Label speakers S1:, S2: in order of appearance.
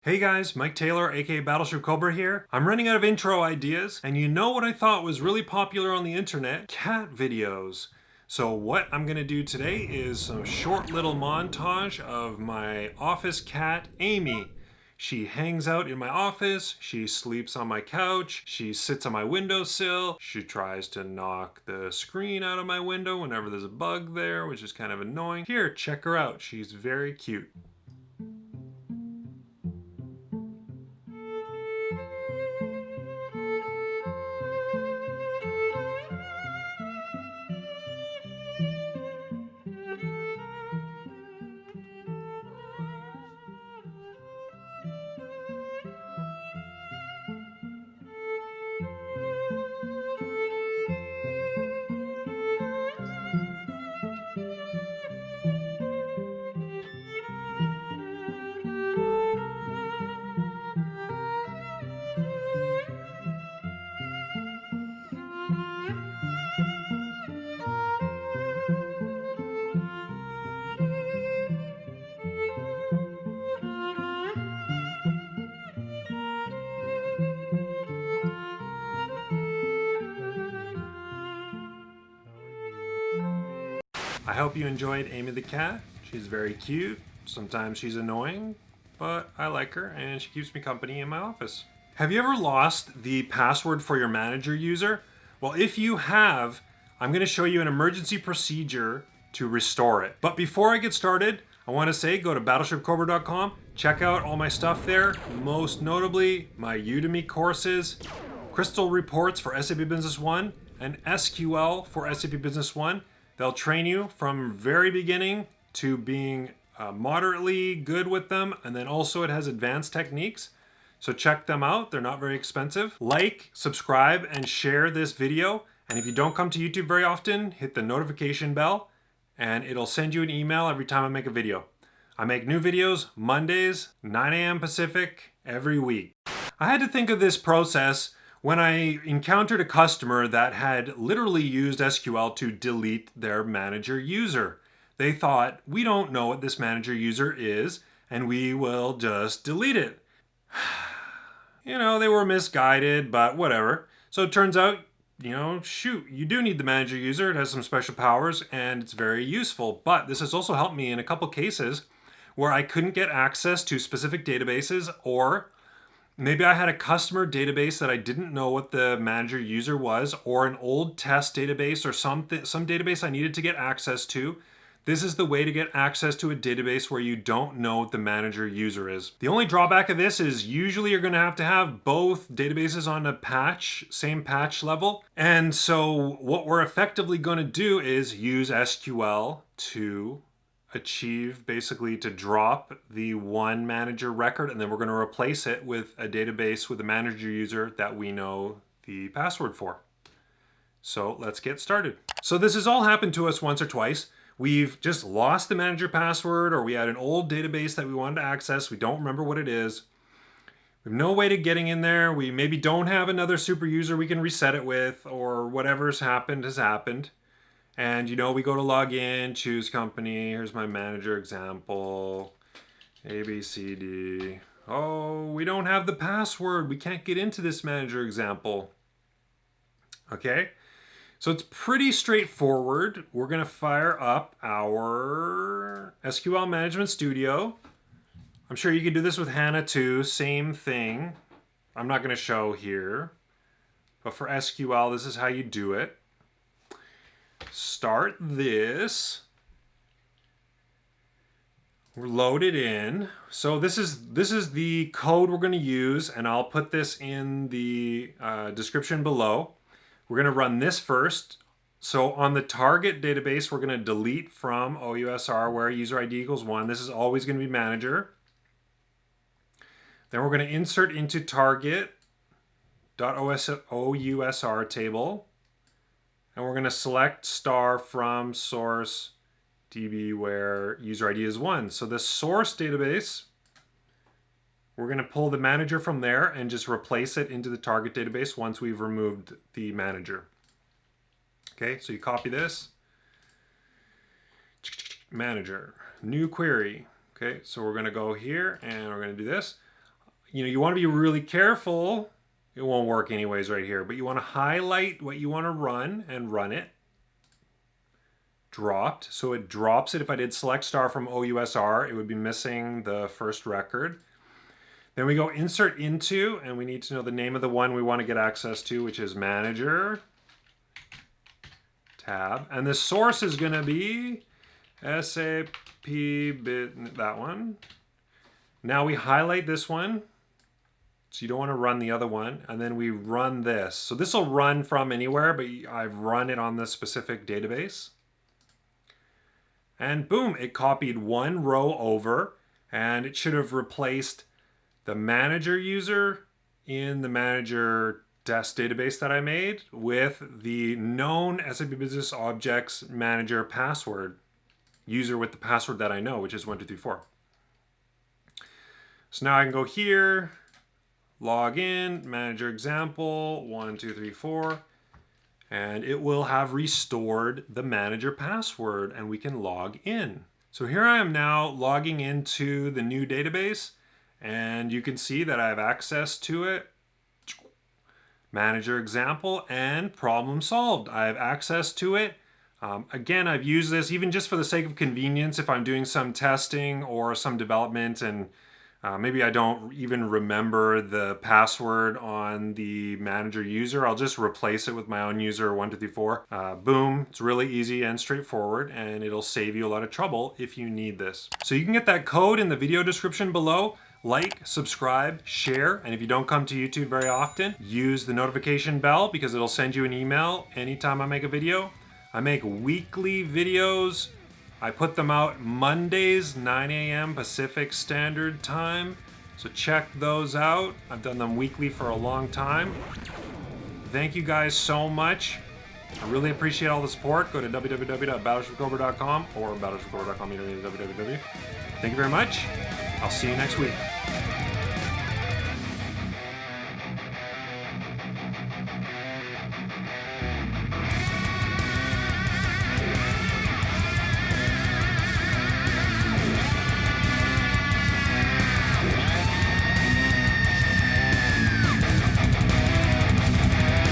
S1: Hey guys, Mike Taylor, aka BattleshipCobra here. I'm running out of intro ideas, and you know what I thought was really popular on the internet? Cat videos. So what I'm gonna do today is some short little montage of my office cat, Amy. She hangs out in my office, she sleeps on my couch, she sits on my windowsill, she tries to knock the screen out of my window whenever there's a bug there, which is kind of annoying. Here, check her out, she's very cute. I hope you enjoyed Amy the cat. She's very cute. Sometimes she's annoying, but I like her and she keeps me company in my office. Have you ever lost the password for your manager user? Well, if you have, I'm going to show you an emergency procedure to restore it. But before I get started, I want to say go to BattleshipCobra.com, check out all my stuff there, most notably my Udemy courses, Crystal Reports for SAP Business One, and SQL for SAP Business One. They'll train you from very beginning to being moderately good with them, and then also it has advanced techniques. So check them out, they're not very expensive. Like, subscribe, and share this video. And if you don't come to YouTube very often, hit the notification bell, and it'll send you an email every time I make a video. I make new videos Mondays, 9 a.m. Pacific, every week. I had to think of this process when I encountered a customer that had literally used SQL to delete their manager user. They thought, we don't know what this manager user is, and we will just delete it. You know, they were misguided, but whatever. So it turns out, shoot, you do need the manager user. It has some special powers, and it's very useful. But this has also helped me in a couple cases where I couldn't get access to specific databases, or maybe I had a customer database that I didn't know what the manager user was, or an old test database, or some database I needed to get access to. This is the way to get access to a database where you don't know what the manager user is. The only drawback of this is usually you're going to have both databases on a same patch level. And so what we're effectively going to do is use SQL to achieve, basically to drop the one manager record, and then we're going to replace it with a database with a manager user that we know the password for. So let's get started. So this has all happened to us once or twice. We've just lost the manager password, or we had an old database that we wanted to access. We don't remember what it is. We have no way to getting in there. We maybe don't have another super user we can reset it with, or whatever's happened has happened. And we go to log in, choose company. Here's my manager example, ABCD. Oh, we don't have the password. We can't get into this manager example. Okay. So it's pretty straightforward. We're going to fire up our SQL Management Studio. I'm sure you can do this with HANA too. Same thing. I'm not going to show here. But for SQL, this is how you do it. Start this. We're loaded in. So this is the code we're going to use, and I'll put this in the description below. We're going to run this first. So on the target database, we're going to delete from OUSR where user ID equals 1. This is always going to be manager. Then we're going to insert into target.OUSR table. And we're going to select star from source DB where user ID is 1. So the source database, we're going to pull the manager from there and just replace it into the target database once we've removed the manager. Okay, so you copy this. Manager, new query. Okay, so we're going to go here and we're going to do this. you want to be really careful. It won't work anyways right here, but you want to highlight what you want to run and run it. Dropped, so it drops it. If I did select star from OUSR, it would be missing the first record. Then we go insert into, and we need to know the name of the one we want to get access to, which is manager, tab. And the source is going to be SAP, that one. Now we highlight this one. So you don't want to run the other one. And then we run this. So this will run from anywhere, but I've run it on this specific database. And boom, it copied one row over, and it should have replaced the manager user in the manager desk database that I made with the known SAP Business Objects Manager password, user with the password that I know, which is 1234. So now I can go here, log in, manager example, 1234, and it will have restored the manager password and we can log in. So here I am now logging into the new database, and you can see that I have access to it. Manager example and problem solved. I have access to it. Again, I've used this even just for the sake of convenience if I'm doing some testing or some development and maybe I don't even remember the password on the manager user. I'll just replace it with my own user 1234. Boom, it's really easy and straightforward, and it'll save you a lot of trouble if you need this. So you can get that code in the video description below. Like, subscribe, share, and if you don't come to YouTube very often, use the notification bell because it'll send you an email anytime I make a video. I make weekly videos. I put them out Mondays, 9 a.m. Pacific Standard Time. So check those out. I've done them weekly for a long time. Thank you guys so much. I really appreciate all the support. Go to www.BattleshipCobra.com or BattleshipCobra.com. Thank you very much. I'll see you next week.